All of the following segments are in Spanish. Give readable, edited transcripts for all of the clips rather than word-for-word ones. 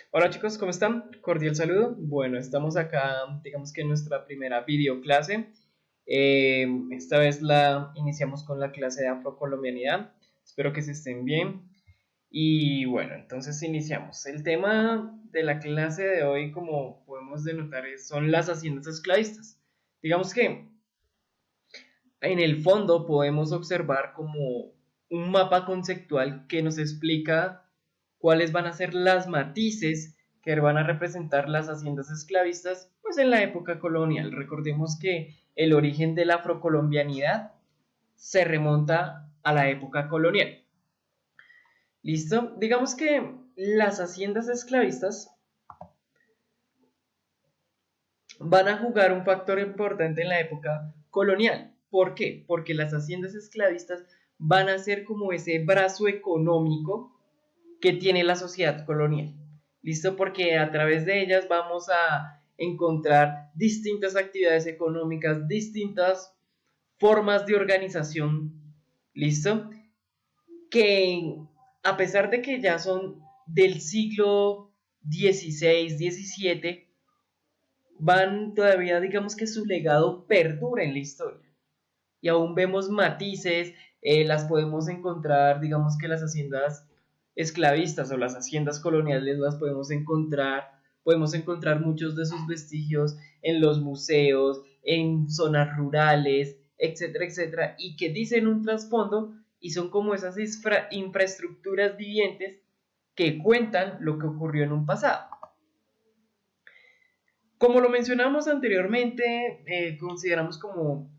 Hola chicos, ¿cómo están? Cordial saludo. Bueno, estamos acá, digamos que en nuestra primera videoclase. Esta vez la iniciamos con la clase de afrocolombianidad. Espero que se estén bien. Y bueno, entonces iniciamos. El tema de la clase de hoy, como podemos denotar, son las haciendas esclavistas. Digamos que en el fondo podemos observar como un mapa conceptual que nos explica cuáles van a ser las matices que van a representar las haciendas esclavistas pues en la época colonial. Recordemos que el origen de la afrocolombianidad se remonta a la época colonial. ¿Listo? Digamos que las haciendas esclavistas van a jugar un factor importante en la época colonial. ¿Por qué? Porque las haciendas esclavistas van a ser como ese brazo económico que tiene la sociedad colonial. ¿Listo? Porque a través de ellas vamos a encontrar distintas actividades económicas, distintas formas de organización. ¿Listo? Que a pesar de que ya son del siglo XVI, XVII, van todavía, digamos que su legado perdura en la historia. Y aún vemos matices, las podemos encontrar, digamos que las haciendas esclavistas o las haciendas coloniales las podemos encontrar muchos de sus vestigios en los museos, en zonas rurales, etcétera, etcétera, y que dicen un trasfondo y son como esas infraestructuras vivientes que cuentan lo que ocurrió en un pasado. Como lo mencionamos anteriormente, consideramos como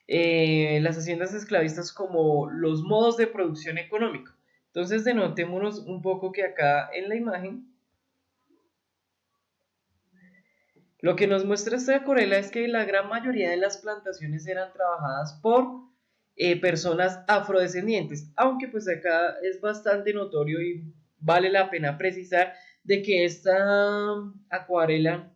las haciendas esclavistas como los modos de producción económico. Entonces denotémonos un poco que acá en la imagen lo que nos muestra esta acuarela es que la gran mayoría de las plantaciones eran trabajadas por personas afrodescendientes, aunque pues acá es bastante notorio y vale la pena precisar de que esta acuarela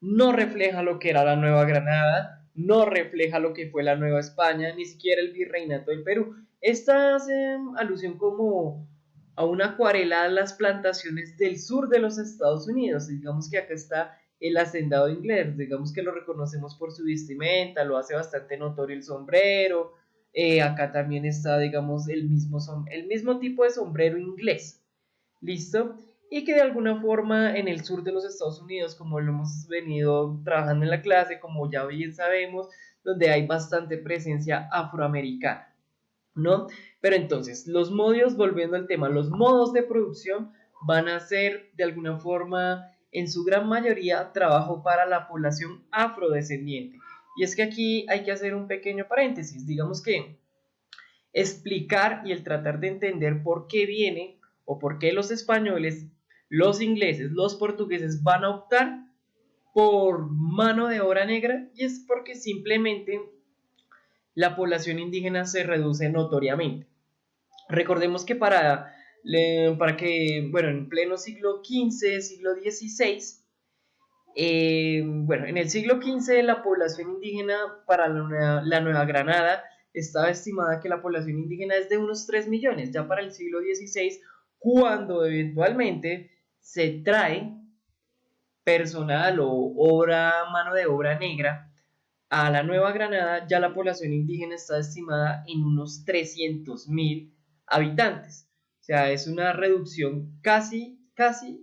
no refleja lo que era la Nueva Granada, no refleja lo que fue la Nueva España, ni siquiera el virreinato del Perú. Esta hace alusión como a una acuarela de las plantaciones del sur de los Estados Unidos. Digamos que acá está el hacendado inglés, digamos que lo reconocemos por su vestimenta, lo hace bastante notorio el sombrero, acá también está, digamos, el mismo tipo de sombrero inglés, ¿listo? Y que de alguna forma en el sur de los Estados Unidos, como lo hemos venido trabajando en la clase, como ya bien sabemos, donde hay bastante presencia afroamericana, ¿no? Pero entonces, los modos, volviendo al tema, los modos de producción van a ser de alguna forma, en su gran mayoría, trabajo para la población afrodescendiente. Y es que aquí hay que hacer un pequeño paréntesis, digamos que explicar y el tratar de entender por qué viene o por qué los españoles, los ingleses, los portugueses van a optar por mano de obra negra, y es porque simplemente la población indígena se reduce notoriamente. Recordemos que para que, bueno, en pleno siglo XV, siglo XVI, bueno, en el siglo XV la población indígena para la Nueva Granada estaba estimada que la población indígena es de unos 3 millones, ya para el siglo XVI, cuando eventualmente se trae personal o mano de obra negra a la Nueva Granada, ya la población indígena está estimada en unos 300.000 habitantes. O sea, es una reducción casi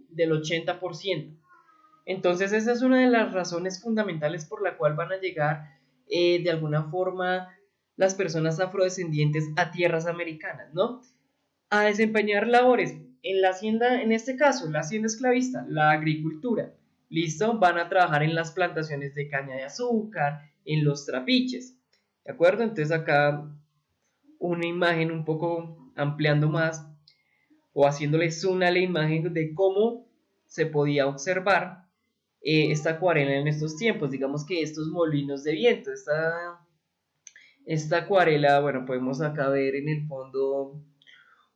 del 80%. Entonces esa es una de las razones fundamentales por la cual van a llegar de alguna forma las personas afrodescendientes a tierras americanas, ¿no? A desempeñar labores en la hacienda, en este caso, la hacienda esclavista, la agricultura. ¿Listo? Van a trabajar en las plantaciones de caña de azúcar, en los trapiches. ¿De acuerdo? Entonces acá una imagen un poco ampliando más o haciéndole zoom a la imagen de cómo se podía observar esta acuarela en estos tiempos. Digamos que estos molinos de viento, esta acuarela, bueno, podemos acá ver en el fondo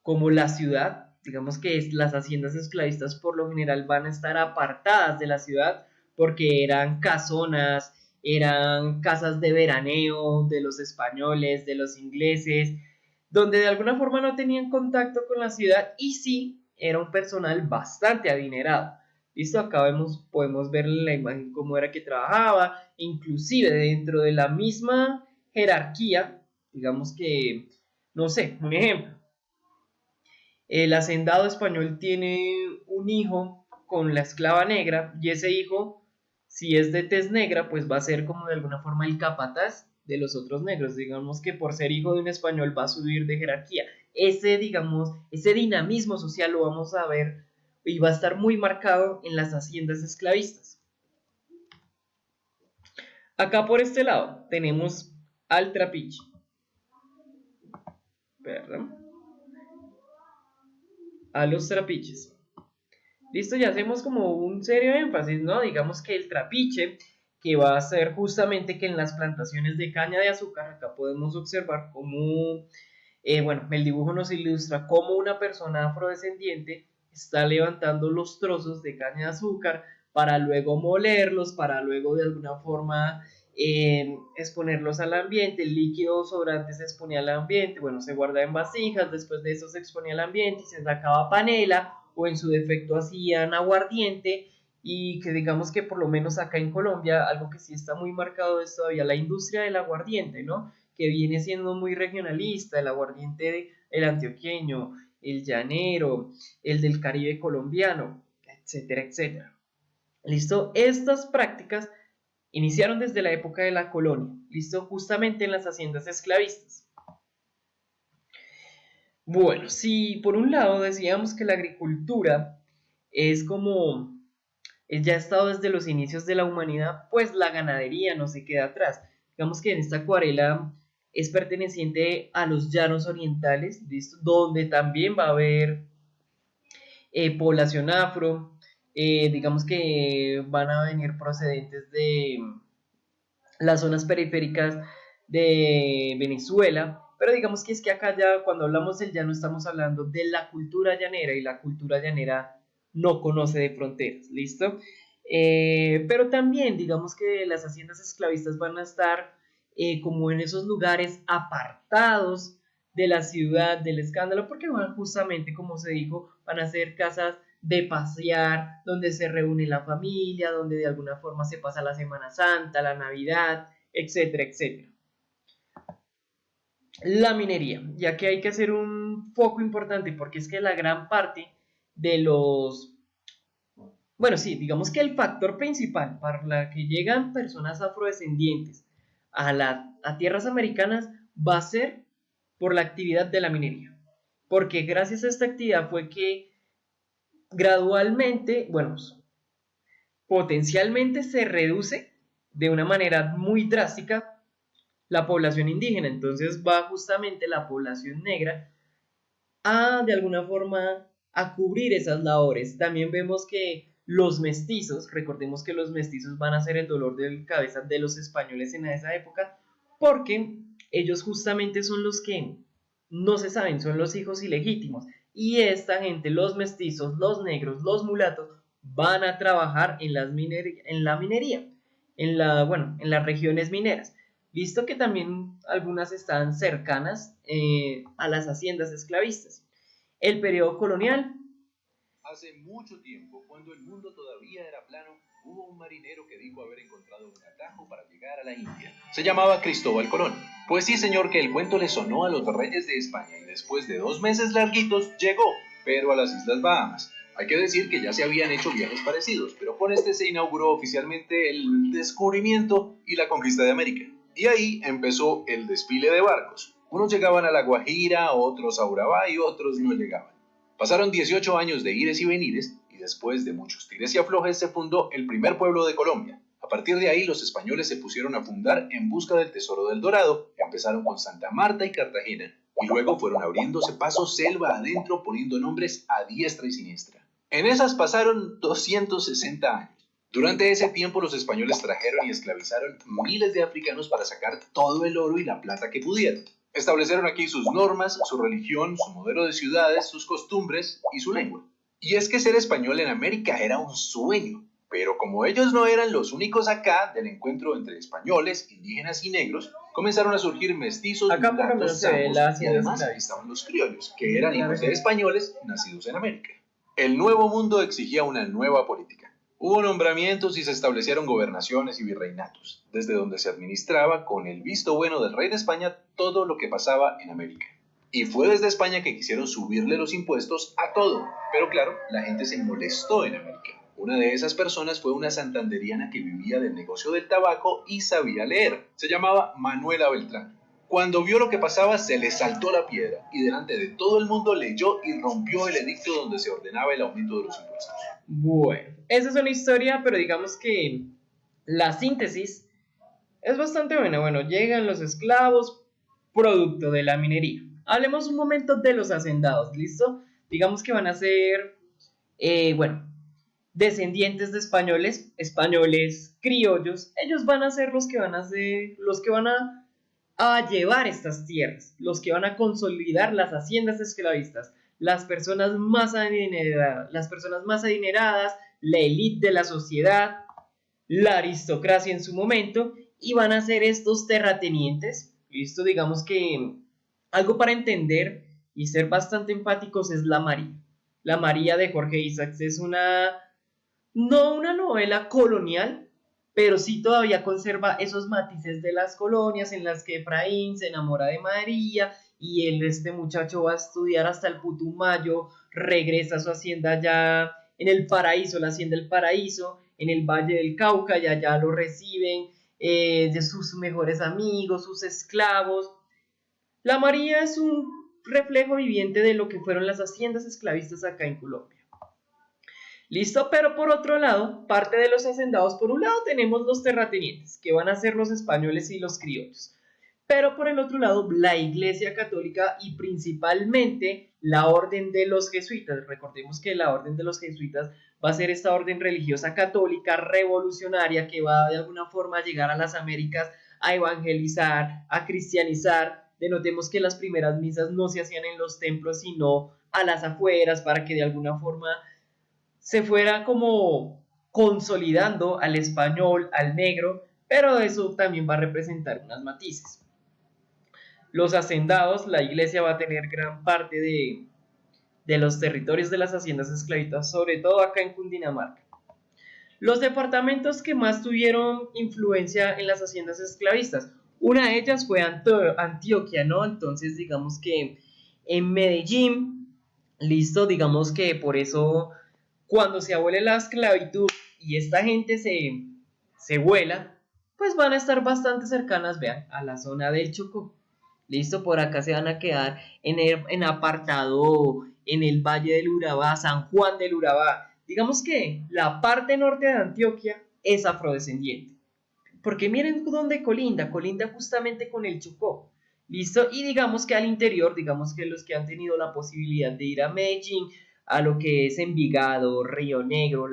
como la ciudad, digamos que las haciendas esclavistas por lo general van a estar apartadas de la ciudad porque eran casonas, eran casas de veraneo de los españoles, de los ingleses, donde de alguna forma no tenían contacto con la ciudad y sí era un personal bastante adinerado. Listo, acá podemos ver en la imagen cómo era que trabajaba, inclusive dentro de la misma jerarquía, digamos que, no sé, un ejemplo, el hacendado español tiene un hijo con la esclava negra y ese hijo, si es de tez negra, pues va a ser como de alguna forma el capataz de los otros negros. Digamos que por ser hijo de un español va a subir de jerarquía. Ese, digamos, ese dinamismo social lo vamos a ver y va a estar muy marcado en las haciendas esclavistas. Acá por este lado tenemos al trapiche. Perdón. A los trapiches. Listo, ya hacemos como un serio énfasis, ¿no? Digamos que el trapiche, que va a ser justamente que en las plantaciones de caña de azúcar, acá podemos observar cómo, bueno, el dibujo nos ilustra cómo una persona afrodescendiente está levantando los trozos de caña de azúcar para luego molerlos, para luego de alguna forma exponerlos al ambiente. El líquido sobrante se exponía al ambiente, bueno, se guarda en vasijas, después de eso se exponía al ambiente y se sacaba panela o en su defecto hacían aguardiente. Y que digamos que por lo menos acá en Colombia algo que sí está muy marcado es todavía la industria del aguardiente, ¿no? Que viene siendo muy regionalista, el aguardiente, el antioqueño, el llanero, el del Caribe colombiano, etcétera, etcétera. ¿Listo? Estas prácticas iniciaron desde la época de la colonia, ¿listo? Justamente en las haciendas esclavistas. Bueno, si por un lado decíamos que la agricultura es como, ya ha estado desde los inicios de la humanidad, pues la ganadería no se queda atrás. Digamos que en esta acuarela es perteneciente a los llanos orientales, ¿listo? Donde también va a haber población afro, digamos que van a venir procedentes de las zonas periféricas de Venezuela, pero digamos que es que acá ya cuando hablamos del llano estamos hablando de la cultura llanera y la cultura llanera no conoce de fronteras, ¿listo? Pero también digamos que las haciendas esclavistas van a estar como en esos lugares apartados de la ciudad, del escándalo, porque van justamente, como se dijo, van a ser casas de pasear, donde se reúne la familia, donde de alguna forma se pasa la Semana Santa, la Navidad, etcétera, etcétera. La minería, ya que hay que hacer un foco importante porque es que la gran parte de los, bueno, sí, digamos que el factor principal para la que llegan personas afrodescendientes a tierras americanas va a ser por la actividad de la minería. Porque gracias a esta actividad fue que gradualmente, bueno, potencialmente se reduce de una manera muy drástica la población indígena. Entonces va justamente la población negra a, de alguna forma, a cubrir esas labores. También vemos que los mestizos, recordemos que los mestizos van a ser el dolor de cabeza de los españoles en esa época, porque ellos justamente son los que no se saben, son los hijos ilegítimos. Y esta gente, los mestizos, los negros, los mulatos, van a trabajar en, en la minería, bueno, en las regiones mineras. Visto que también algunas están cercanas a las haciendas esclavistas. El periodo colonial. Hace mucho tiempo, cuando el mundo todavía era plano, hubo un marinero que dijo haber encontrado un atajo para llegar a la India. Se llamaba Cristóbal Colón. Pues sí, señor, que el cuento le sonó a los reyes de España y después de 2 meses larguitos llegó, pero a las Islas Bahamas. Hay que decir que ya se habían hecho viajes parecidos, pero con este se inauguró oficialmente el descubrimiento y la conquista de América. Y ahí empezó el desfile de barcos. Unos llegaban a La Guajira, otros a Urabá y otros no llegaban. Pasaron 18 años de ires y venires y después de muchos tires y aflojes se fundó el primer pueblo de Colombia. A partir de ahí los españoles se pusieron a fundar en busca del tesoro del Dorado. Empezaron con Santa Marta y Cartagena y luego fueron abriéndose paso selva adentro poniendo nombres a diestra y siniestra. En esas pasaron 260 años. Durante ese tiempo los españoles trajeron y esclavizaron miles de africanos para sacar todo el oro y la plata que pudieron. Establecieron aquí sus normas, su religión, su modelo de ciudades, sus costumbres y su lengua. Y es que ser español en América era un sueño, pero como ellos no eran los únicos acá del encuentro entre españoles, indígenas y negros, comenzaron a surgir mestizos, Acá por lo menos mulatos, se ve zambos la y hacienda además esclavista. estaban los criollos, que eran hijos de españoles nacidos en América. El nuevo mundo exigía una nueva política. Hubo nombramientos y se establecieron gobernaciones y virreinatos, desde donde se administraba con el visto bueno del rey de España todo lo que pasaba en América. Y fue desde España que quisieron subirle los impuestos a todo. Pero claro, la gente se molestó en América. Una de esas personas fue una santanderiana que vivía del negocio del tabaco y sabía leer. Se llamaba Manuela Beltrán. Cuando vio lo que pasaba, se le saltó la piedra y delante de todo el mundo leyó y rompió el edicto donde se ordenaba el aumento de los impuestos. Bueno, esa es una historia, pero digamos que la síntesis es bastante buena. Bueno, llegan los esclavos, producto de la minería. Hablemos un momento de los hacendados, ¿listo? Digamos que van a ser, bueno, descendientes de españoles criollos. Ellos van a ser los que van a ser, los que van a llevar estas tierras, los que van a consolidar las haciendas esclavistas, las personas más adineradas, la élite de la sociedad, la aristocracia en su momento, y van a ser estos terratenientes. Listo, digamos que algo para entender y ser bastante empáticos es La María. La María de Jorge Isaacs es no una novela colonial, pero sí todavía conserva esos matices de las colonias en las que Efraín se enamora de María y este muchacho va a estudiar hasta el Putumayo, regresa a su hacienda ya en el paraíso, la hacienda del paraíso, en el Valle del Cauca, y allá lo reciben de sus mejores amigos, sus esclavos. La María es un reflejo viviente de lo que fueron las haciendas esclavistas acá en Colombia. Listo, pero por otro lado, parte de los hacendados, por un lado tenemos los terratenientes, que van a ser los españoles y los criollos. Pero por el otro lado, la Iglesia Católica y principalmente la Orden de los Jesuitas. Recordemos que la Orden de los Jesuitas va a ser esta orden religiosa católica revolucionaria que va de alguna forma a llegar a las Américas a evangelizar, a cristianizar. Denotemos que las primeras misas no se hacían en los templos, sino a las afueras, para que de alguna forma se fuera como consolidando al español, al negro, pero eso también va a representar unas matices. Los hacendados, la iglesia va a tener gran parte de los territorios de las haciendas esclavistas, sobre todo acá en Cundinamarca. Los departamentos que más tuvieron influencia en las haciendas esclavistas, una de ellas fue Antioquia, ¿no? Entonces digamos que en Medellín, listo, digamos que por eso cuando se abole la esclavitud y esta gente se vuela, pues van a estar bastante cercanas, vean, a la zona del Chocó. Listo, por acá se van a quedar en apartado en el Valle del Urabá, San Juan del Urabá. Digamos que la parte norte de Antioquia es afrodescendiente. Porque miren dónde colinda justamente con el Chocó. ¿Listo? Y digamos que al interior, digamos que los que han tenido la posibilidad de ir a Medellín, a lo que es Envigado, Río Negro,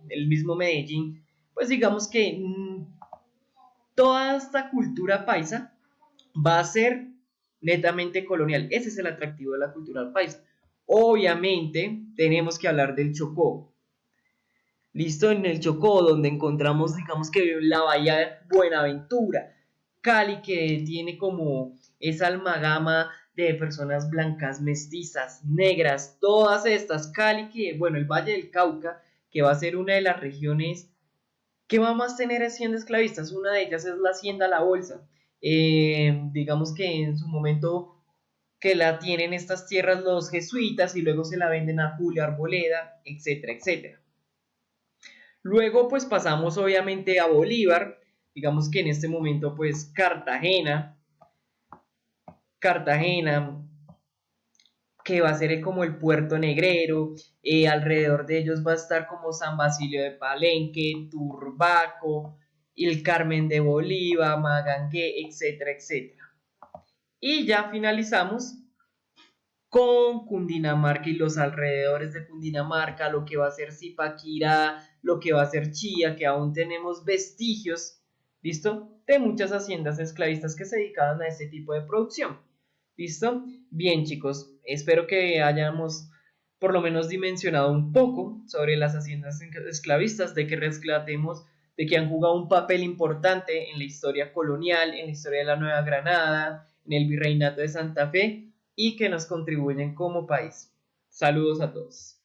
el mismo Medellín, pues digamos que toda esta cultura paisa va a ser netamente colonial. Ese es el atractivo de la cultura paisa. Obviamente tenemos que hablar del Chocó. Listo, en el Chocó, donde encontramos, digamos que la bahía de Buenaventura, Cali, que tiene como esa amalgama de personas blancas, mestizas, negras, todas estas, Cali, que, bueno, el Valle del Cauca, que va a ser una de las regiones que va más a tener haciendas esclavistas. Una de ellas es la hacienda La Bolsa. Digamos que en su momento que la tienen estas tierras los jesuitas y luego se la venden a Julio Arboleda, etcétera, etcétera. Luego pues pasamos obviamente a Bolívar, digamos que en este momento pues Cartagena, que va a ser como el puerto negrero, alrededor de ellos va a estar como San Basilio de Palenque, Turbaco, el Carmen de Bolívar, Magangué, etcétera, etcétera. Y ya finalizamos con Cundinamarca y los alrededores de Cundinamarca, lo que va a ser Zipaquirá, lo que va a ser Chía, que aún tenemos vestigios, ¿listo? De muchas haciendas esclavistas que se dedicaban a este tipo de producción, ¿listo? Bien, chicos, espero que hayamos por lo menos dimensionado un poco sobre las haciendas esclavistas, de que rescatemos, de que han jugado un papel importante en la historia colonial, en la historia de la Nueva Granada, en el Virreinato de Santa Fe, y que nos contribuyen como país. Saludos a todos.